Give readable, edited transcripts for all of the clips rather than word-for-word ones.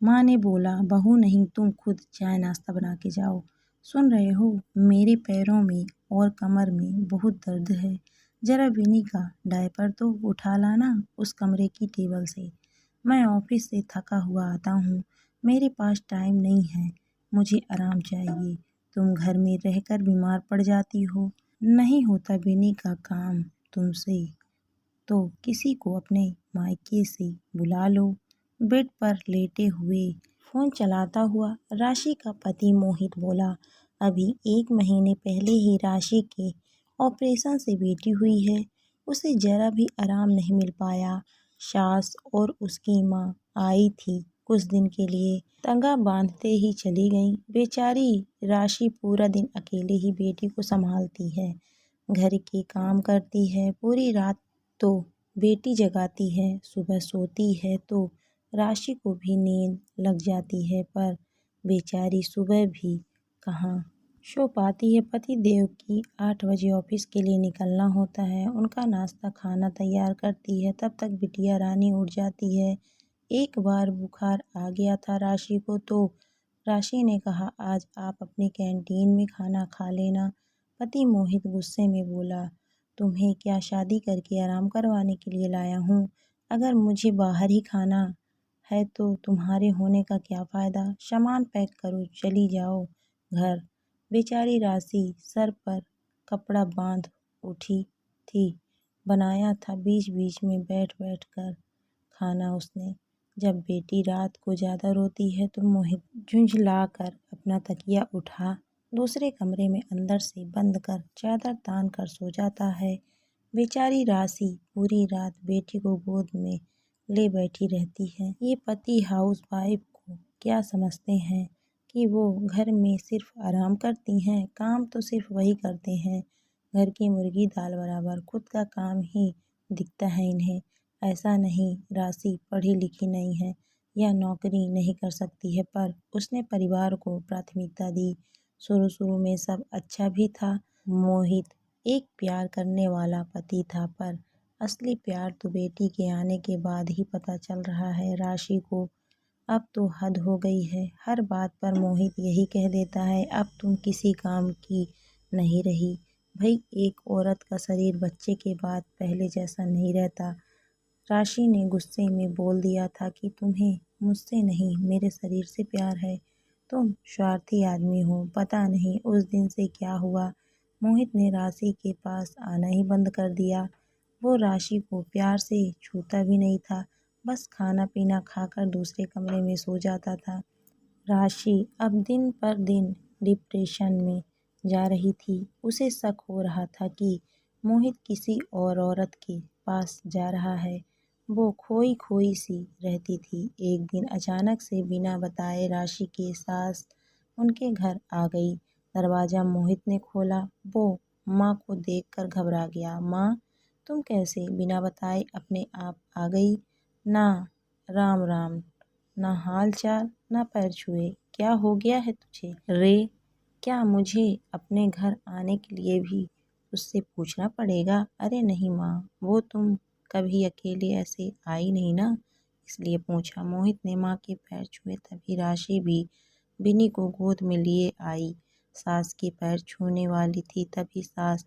माँ ने बोला, बहू नहीं, तुम खुद चाय नाश्ता बना के जाओ। सुन रहे हो, मेरे पैरों में और कमर में बहुत दर्द है। जरा विनी का डायपर तो उठा लाना उस कमरे की टेबल से। मैं ऑफिस से थका हुआ आता हूँ, मेरे पास टाइम नहीं है, मुझे आराम चाहिए। तुम घर में रहकर बीमार पड़ जाती हो। नहीं होता विनी का काम तुमसे तो किसी को अपने मायके से बुला लो। बेड पर लेटे हुए फोन चलाता हुआ राशि का पति मोहित बोला, अभी 1 महीने पहले ही राशि के ऑपरेशन से बेटी हुई है, उसे जरा भी आराम नहीं मिल पाया। सास और उसकी माँ आई थी कुछ दिन के लिए, तंगा बांधते ही चली गई। बेचारी राशि पूरा दिन अकेले ही बेटी को संभालती है, घर के काम करती है, पूरी रात तो बेटी जगाती है, सुबह सोती है तो राशि को भी नींद लग जाती है, पर बेचारी सुबह भी कहाँ सो पाती है। पति देव की 8 बजे ऑफिस के लिए निकलना होता है, उनका नाश्ता खाना तैयार करती है, तब तक बिटिया रानी उठ जाती है। एक बार बुखार आ गया था राशि को तो राशि ने कहा, आज आप अपनी कैंटीन में खाना खा लेना। पति मोहित गुस्से में बोला, तुम्हें क्या शादी करके आराम करवाने के लिए लाया हूँ? अगर मुझे बाहर ही खाना है तो तुम्हारे होने का क्या फ़ायदा? सामान पैक करो, चली जाओ घर। बेचारी राशि सर पर कपड़ा बांध उठी थी, बनाया था बीच बीच में बैठ बैठ कर खाना उसने। जब बेटी रात को ज़्यादा रोती है तो मोहित झुंझला कर अपना तकिया उठा दूसरे कमरे में अंदर से बंद कर चादर तान कर सो जाता है। बेचारी राशि पूरी रात बेटी को गोद में ले बैठी रहती है। ये पति हाउस वाइफ को क्या समझते हैं कि वो घर में सिर्फ आराम करती हैं, काम तो सिर्फ वही करते हैं। घर की मुर्गी दाल बराबर, खुद का काम ही दिखता है इन्हें। ऐसा नहीं, राशि पढ़ी लिखी नहीं है या नौकरी नहीं कर सकती है, पर उसने परिवार को प्राथमिकता दी। शुरू शुरू में सब अच्छा भी था। मोहित एक प्यार करने वाला पति था, पर असली प्यार तो बेटी के आने के बाद ही पता चल रहा है राशि को। अब तो हद हो गई है, हर बात पर मोहित यही कह देता है, अब तुम किसी काम की नहीं रही। भाई, एक औरत का शरीर बच्चे के बाद पहले जैसा नहीं रहता। राशि ने गुस्से में बोल दिया था कि तुम्हें मुझसे नहीं मेरे शरीर से प्यार है, तुम स्वार्थी आदमी हो। पता नहीं उस दिन से क्या हुआ, मोहित ने राशि के पास आना ही बंद कर दिया। वो राशि को प्यार से छूता भी नहीं था, बस खाना पीना खाकर दूसरे कमरे में सो जाता था। राशि अब दिन पर दिन डिप्रेशन में जा रही थी। उसे शक हो रहा था कि मोहित किसी और औरत के पास जा रहा है। वो खोई खोई सी रहती थी। एक दिन अचानक से बिना बताए राशि की सास उनके घर आ गई। दरवाज़ा मोहित ने खोला। वो माँ को देखकर घबरा गया। माँ, तुम कैसे बिना बताए अपने आप आ गई? ना राम राम, ना हाल चाल, ना पैर छुए। क्या हो गया है तुझे रे? क्या मुझे अपने घर आने के लिए भी उससे पूछना पड़ेगा? अरे नहीं माँ, वो तुम कभी अकेले ऐसे आई नहीं ना, इसलिए पूछा। मोहित ने माँ के पैर छुए। तभी राशि भी बिनी को गोद में लिए आई। सास के पैर छूने वाली थी, तभी सास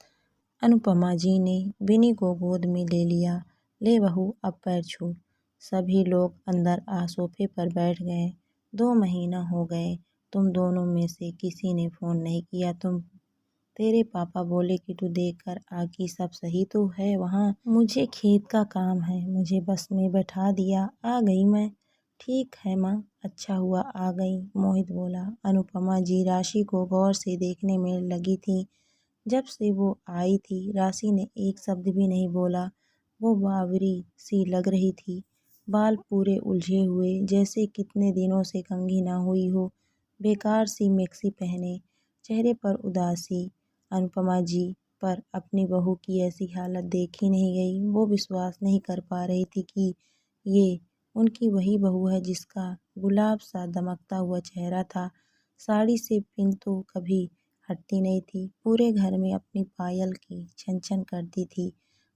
अनुपमा जी ने बिनी को गोद में ले लिया। ले बहू, अब पैर छू। सभी लोग अंदर आ सोफे पर बैठ गए। 2 महीना हो गए, तुम दोनों में से किसी ने फ़ोन नहीं किया। तेरे पापा बोले कि तू देख कर आ कि सब सही तो है वहाँ। मुझे खेत का काम है, मुझे बस में बैठा दिया, आ गई मैं। ठीक है माँ, अच्छा हुआ आ गई, मोहित बोला। अनुपमा जी राशि को गौर से देखने में लगी थी। जब से वो आई थी राशि ने एक शब्द भी नहीं बोला। वो बावरी सी लग रही थी, बाल पूरे उलझे हुए जैसे कितने दिनों से कंघी ना हुई हो, बेकार सी मैक्सी पहने, चेहरे पर उदासी। अनुपमा जी पर अपनी बहू की ऐसी हालत देखी नहीं गई। वो विश्वास नहीं कर पा रही थी कि ये उनकी वही बहू है जिसका गुलाब सा दमकता हुआ चेहरा था। साड़ी से पिन तो कभी हटती नहीं थी, पूरे घर में अपनी पायल की छन छन करती थी।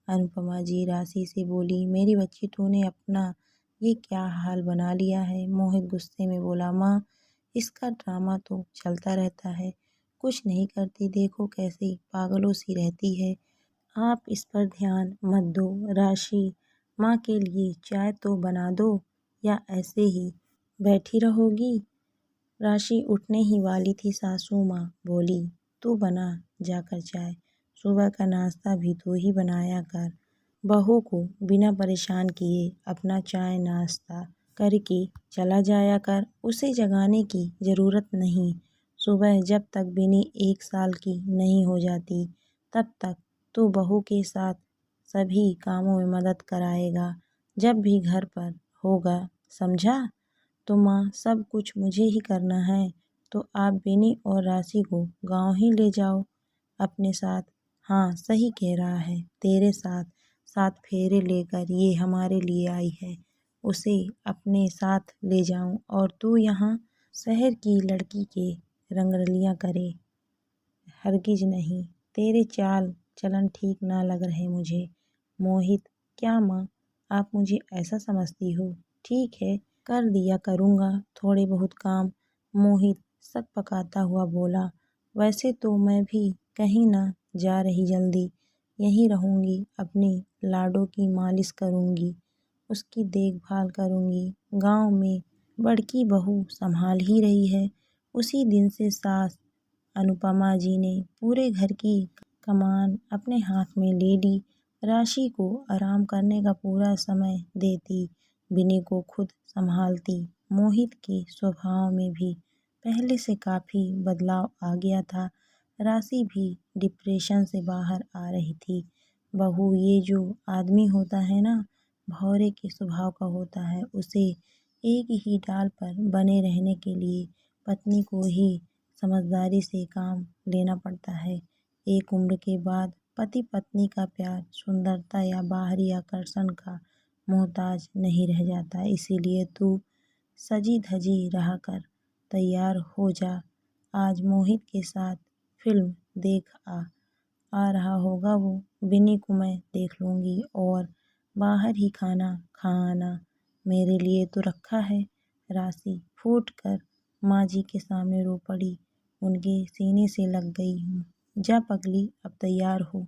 अनुपमा जी राशि से बोली, मेरी बच्ची, तूने अपना ये क्या हाल बना लिया है। मोहित गुस्से में बोला, माँ इसका ड्रामा तो चलता रहता है, कुछ नहीं करती, देखो कैसी पागलों सी रहती है। आप इस पर ध्यान मत दो। राशि, माँ के लिए चाय तो बना दो या ऐसे ही बैठी रहोगी। राशि उठने ही वाली थी, सासू माँ बोली, तू बना जाकर चाय, सुबह का नाश्ता भी तू ही बनाया कर। बहू को बिना परेशान किए अपना चाय नाश्ता करके चला जाया कर, उसे जगाने की ज़रूरत नहीं। सुबह जब तक बिनी 1 साल की नहीं हो जाती तब तक तू बहू के साथ सभी कामों में मदद कराएगा, जब भी घर पर होगा, समझा। तो माँ सब कुछ मुझे ही करना है, तो आप बिनी और राशि को गांव ही ले जाओ अपने साथ। हाँ सही कह रहा है, तेरे साथ 7 फेरे लेकर ये हमारे लिए आई है, उसे अपने साथ ले जाऊं और तू यहाँ शहर की लड़की के रंगरलियां करे। हरगिज नहीं, तेरे चाल चलन ठीक ना लग रहे मुझे। मोहित, क्या माँ आप मुझे ऐसा समझती हो। ठीक है, कर दिया करूँगा थोड़े बहुत काम। मोहित सक पकाता हुआ बोला, वैसे तो मैं भी कहीं ना जा रही, जल्दी यहीं रहूँगी, अपनी लाडो की मालिश करूँगी, उसकी देखभाल करूँगी। गांव में बड़की बहू संभाल ही रही है। उसी दिन से सास अनुपमा जी ने पूरे घर की कमान अपने हाथ में ले ली। राशि को आराम करने का पूरा समय देती, बिनी को खुद संभालती। मोहित के स्वभाव में भी पहले से काफ़ी बदलाव आ गया था। राशि भी डिप्रेशन से बाहर आ रही थी। बहू, ये जो आदमी होता है ना, भौरे के स्वभाव का होता है, उसे एक ही डाल पर बने रहने के लिए पत्नी को ही समझदारी से काम लेना पड़ता है। एक उम्र के बाद पति पत्नी का प्यार सुंदरता या बाहरी आकर्षण का मोहताज नहीं रह जाता। इसीलिए तू सजी धजी रहा कर, तैयार हो जा। आज मोहित के साथ फिल्म देख आ रहा होगा वो, बिन्नी को मैं देख लूँगी और बाहर ही खाना खाना मेरे लिए तो रखा है। राशि फूट कर माँ जी के सामने रो पड़ी, उनके सीने से लग गई हूँ। जा पगली, अब तैयार हो।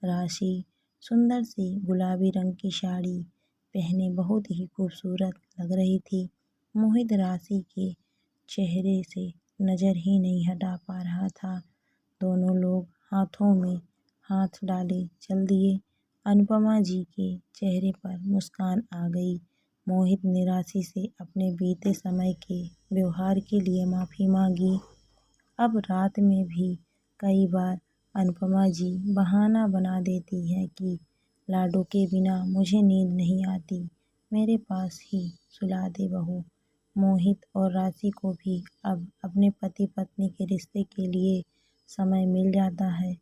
राशि सुंदर सी गुलाबी रंग की साड़ी पहने बहुत ही खूबसूरत लग रही थी। मोहित राशि के चेहरे से नज़र ही नहीं हटा पा रहा था। दोनों लोग हाथों में हाथ डाले चल दिए। अनुपमा जी के चेहरे पर मुस्कान आ गई। मोहित ने राशि से अपने बीते समय के व्यवहार के लिए माफ़ी मांगी। अब रात में भी कई बार अनुपमा जी बहाना बना देती है कि लाडो के बिना मुझे नींद नहीं आती, मेरे पास ही सुला दे बहू। मोहित और राशि को भी अब अपने पति पत्नी के रिश्ते के लिए समय मिल जाता है।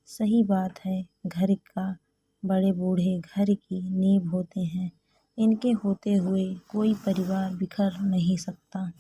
सही बात है, घर का बड़े बूढ़े घर की नींव होते हैं, इनके होते हुए कोई परिवार बिखर नहीं सकता।